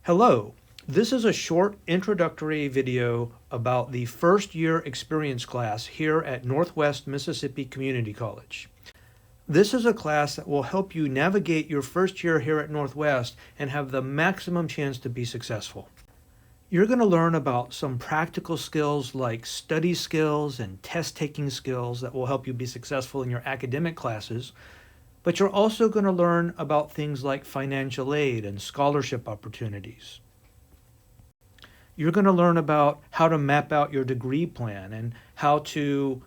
Hello, this is a short introductory video about the first year experience class here at Northwest Mississippi Community College. This is a class that will help you navigate your first year here at Northwest and have the maximum chance to be successful. You're going to learn about some practical skills like study skills and test-taking skills that will help you be successful in your academic classes. But you're also going to learn about things like financial aid and scholarship opportunities. You're going to learn about how to map out your degree plan and how to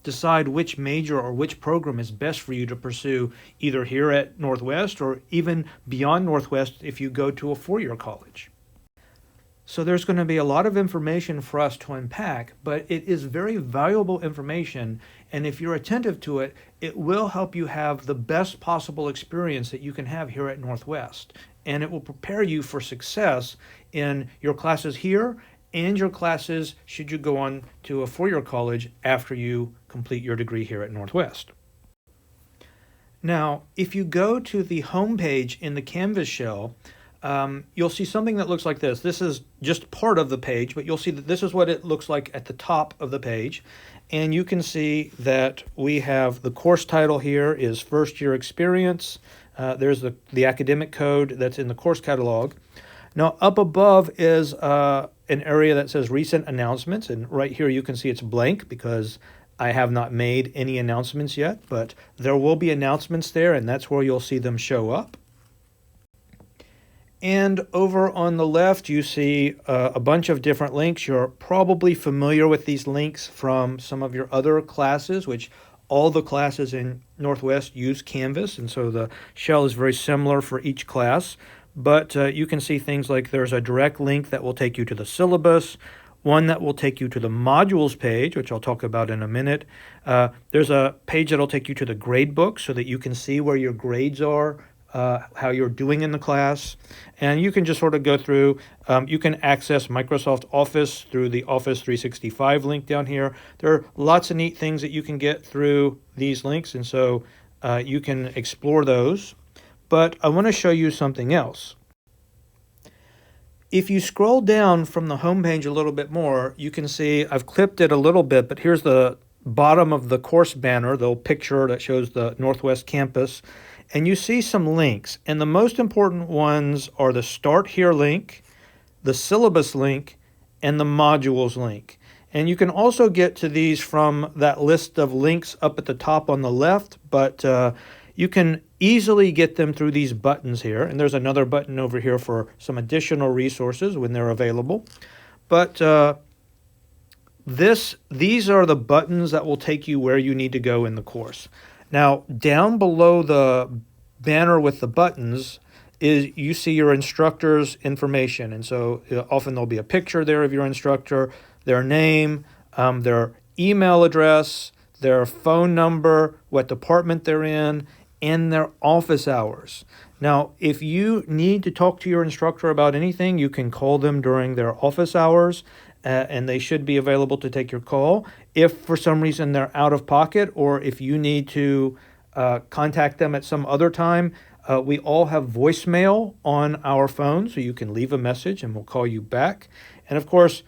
decide which major or which program is best for you to pursue either here at Northwest or even beyond Northwest if you go to a four-year college. So there's going to be a lot of information for us to unpack, but it is very valuable information, and if you're attentive to it, it will help you have the best possible experience that you can have here at Northwest, and it will prepare you for success in your classes here and your classes should you go on to a four-year college after you complete your degree here at Northwest. Now, if you go to the home page in the Canvas shell, you'll see something that looks like this. This is just part of the page, but you'll see that this is what it looks like at the top of the page. And you can see that we have the course title here is First Year Experience. There's the academic code that's in the course catalog. Now up above is an area that says Recent Announcements, and right here you can see it's blank because I have not made any announcements yet, but there will be announcements there, and that's where you'll see them show up. And over on the left, you see a bunch of different links. You're probably familiar with these links from some of your other classes, which all the classes in Northwest use Canvas, and so the shell is very similar for each class. But you can see things like there's a direct link that will take you to the syllabus, one that will take you to the modules page, which I'll talk about in a minute. There's a page that'll take you to the grade book so that you can see where your grades are, how you're doing in the class, and you can just sort of go through. You can access Microsoft Office through the Office 365 link down here. There are lots of neat things that you can get through these links, and so you can explore those. But I want to show you something else. If you scroll down from the home page a little bit more, you can see I've clipped it a little bit, but here's the bottom of the course banner, the picture that shows the Northwest campus. And you see some links, and the most important ones are the Start Here link, the syllabus link, and the modules link. And you can also get to these from that list of links up at the top on the left, but you can easily get them through these buttons here. And there's another button over here for some additional resources when they're available. But these are the buttons that will take you where you need to go in the course. Now, down below the banner with the buttons is you see your instructor's information. And so often there'll be a picture there of your instructor, their name, their email address, their phone number, what department they're in, and their office hours. Now, if you need to talk to your instructor about anything, you can call them during their office hours, and they should be available to take your call. If for some reason they're out of pocket, or if you need to contact them at some other time, we all have voicemail on our phone, so you can leave a message and we'll call you back. And of course,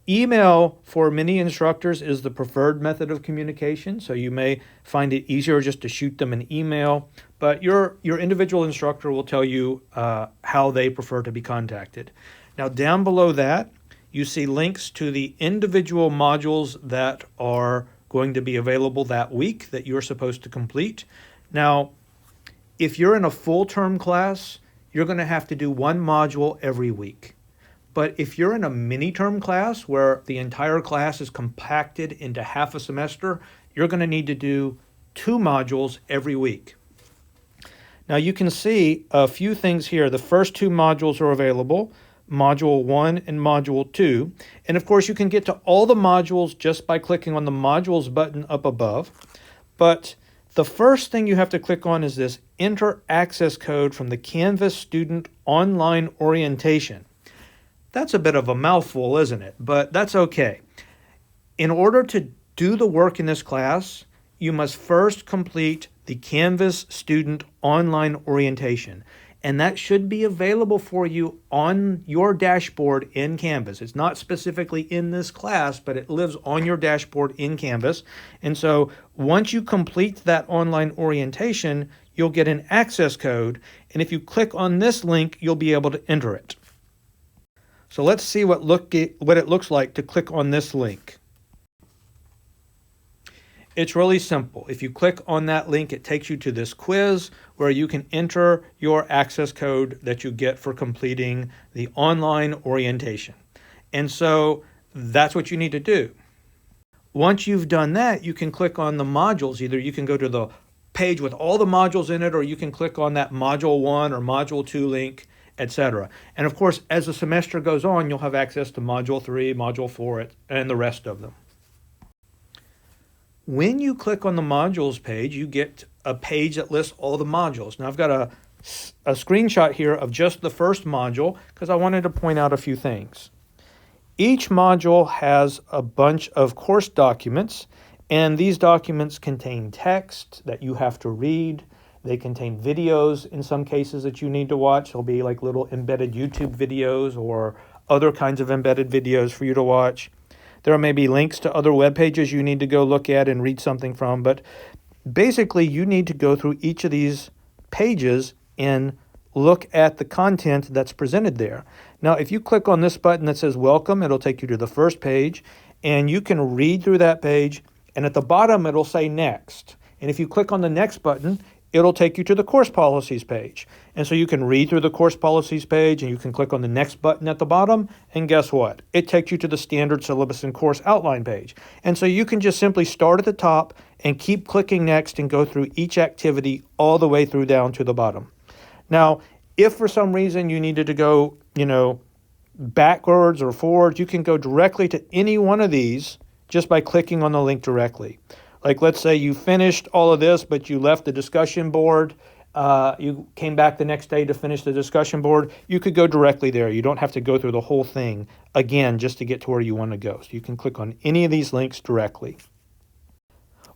email for many instructors is the preferred method of communication, so you may find it easier just to shoot them an email, but your individual instructor will tell you how they prefer to be contacted. Now, down below that, you see links to the individual modules that are going to be available that week that you're supposed to complete. Now, if you're in a full-term class, you're going to have to do one module every week. But if you're in a mini-term class where the entire class is compacted into half a semester, you're going to need to do 2 modules every week. Now, you can see a few things here. The first 2 modules are available, Module 1 and Module 2. And of course, you can get to all the modules just by clicking on the Modules button up above. But the first thing you have to click on is this Enter Access Code from the Canvas Student Online Orientation. That's a bit of a mouthful, isn't it? But that's okay. In order to do the work in this class, you must first complete the Canvas Student Online Orientation. and that should be available for you on your dashboard in Canvas. It's not specifically in this class, but it lives on your dashboard in Canvas. And so once you complete that online orientation, you'll get an access code, and if you click on this link, you'll be able to enter it. So let's see what it looks like to click on this link. It's really simple. If you click on that link, it takes you to this quiz where you can enter your access code that you get for completing the online orientation. And so that's what you need to do. Once you've done that, you can click on the modules. Either you can go to the page with all the modules in it, or you can click on that Module 1 or Module 2 link, etc. And of course, as the semester goes on, you'll have access to Module 3, Module 4, and the rest of them. When you click on the modules page, you get a page that lists all the modules. Now I've got a screenshot here of just the first module because I wanted to point out a few things. Each module has a bunch of course documents, and these documents contain text that you have to read. They contain videos in some cases that you need to watch. There'll be like little embedded YouTube videos or other kinds of embedded videos for you to watch. There may be links to other web pages you need to go look at and read something from, but basically you need to go through each of these pages and look at the content that's presented there. Now, if you click on this button that says Welcome, it'll take you to the first page, and you can read through that page, and at the bottom it'll say Next. And if you click on the Next button, it'll take you to the course policies page. And so you can read through the course policies page, and you can click on the next button at the bottom, and guess what? It takes you to the standard syllabus and course outline page. And so you can just simply start at the top and keep clicking next and go through each activity all the way through down to the bottom. Now, if for some reason you needed to go, backwards or forwards, you can go directly to any one of these just by clicking on the link directly. Like, let's say you finished all of this, but you left the discussion board. You came back the next day to finish the discussion board. You could go directly there. You don't have to go through the whole thing again just to get to where you want to go. So you can click on any of these links directly.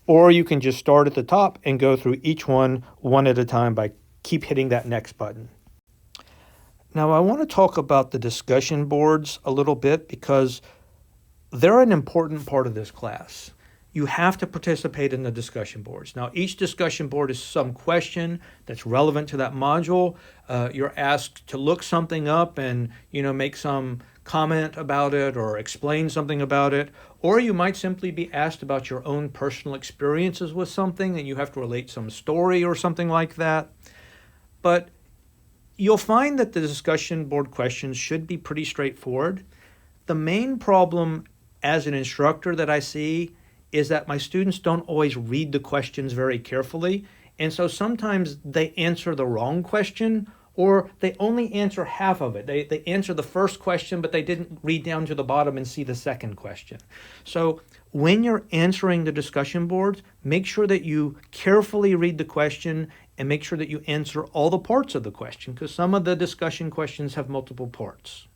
Or you can just start at the top and go through each one at a time by keep hitting that next button. Now, I want to talk about the discussion boards a little bit because they're an important part of this class. You have to participate in the discussion boards. Now, each discussion board is some question that's relevant to that module. You're asked to look something up and, make some comment about it or explain something about it. Or you might simply be asked about your own personal experiences with something and you have to relate some story or something like that. But you'll find that the discussion board questions should be pretty straightforward. The main problem as an instructor that I see is that my students don't always read the questions very carefully. And so sometimes they answer the wrong question, or they only answer half of it. They answer the first question, but they didn't read down to the bottom and see the second question. So when you're answering the discussion boards, make sure that you carefully read the question and make sure that you answer all the parts of the question, because some of the discussion questions have multiple parts.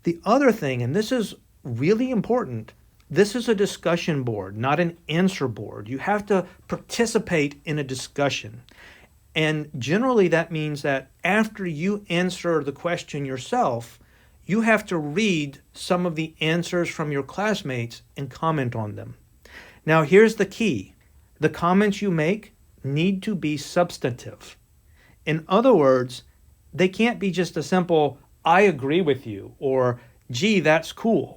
The other thing, and this is really important, this is a discussion board, not an answer board. You have to participate in a discussion. And generally that means that after you answer the question yourself, you have to read some of the answers from your classmates and comment on them. Now here's the key. The comments you make need to be substantive. In other words, they can't be just a simple, I agree with you, or gee, that's cool.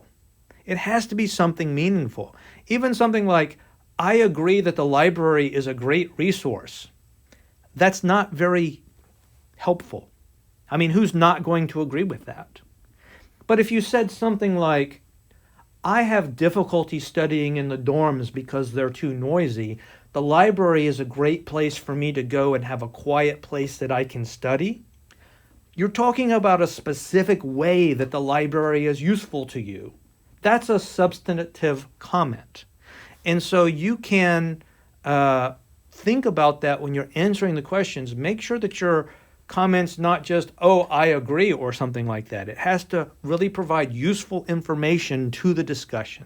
It has to be something meaningful. Even something like, I agree that the library is a great resource. That's not very helpful. I mean, who's not going to agree with that? But if you said something like, I have difficulty studying in the dorms because they're too noisy. The library is a great place for me to go and have a quiet place that I can study. You're talking about a specific way that the library is useful to you. That's a substantive comment. And so you can think about that when you're answering the questions. Make sure that your comments not just, oh, I agree, or something like that. It has to really provide useful information to the discussion.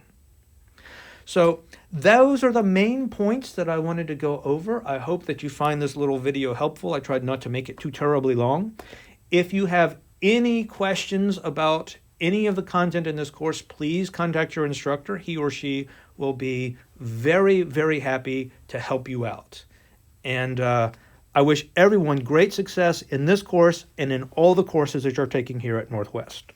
So those are the main points that I wanted to go over. I hope that you find this little video helpful. I tried not to make it too terribly long. If you have any questions about any of the content in this course, please contact your instructor. He or she will be very, very happy to help you out. And I wish everyone great success in this course and in all the courses that you're taking here at Northwest.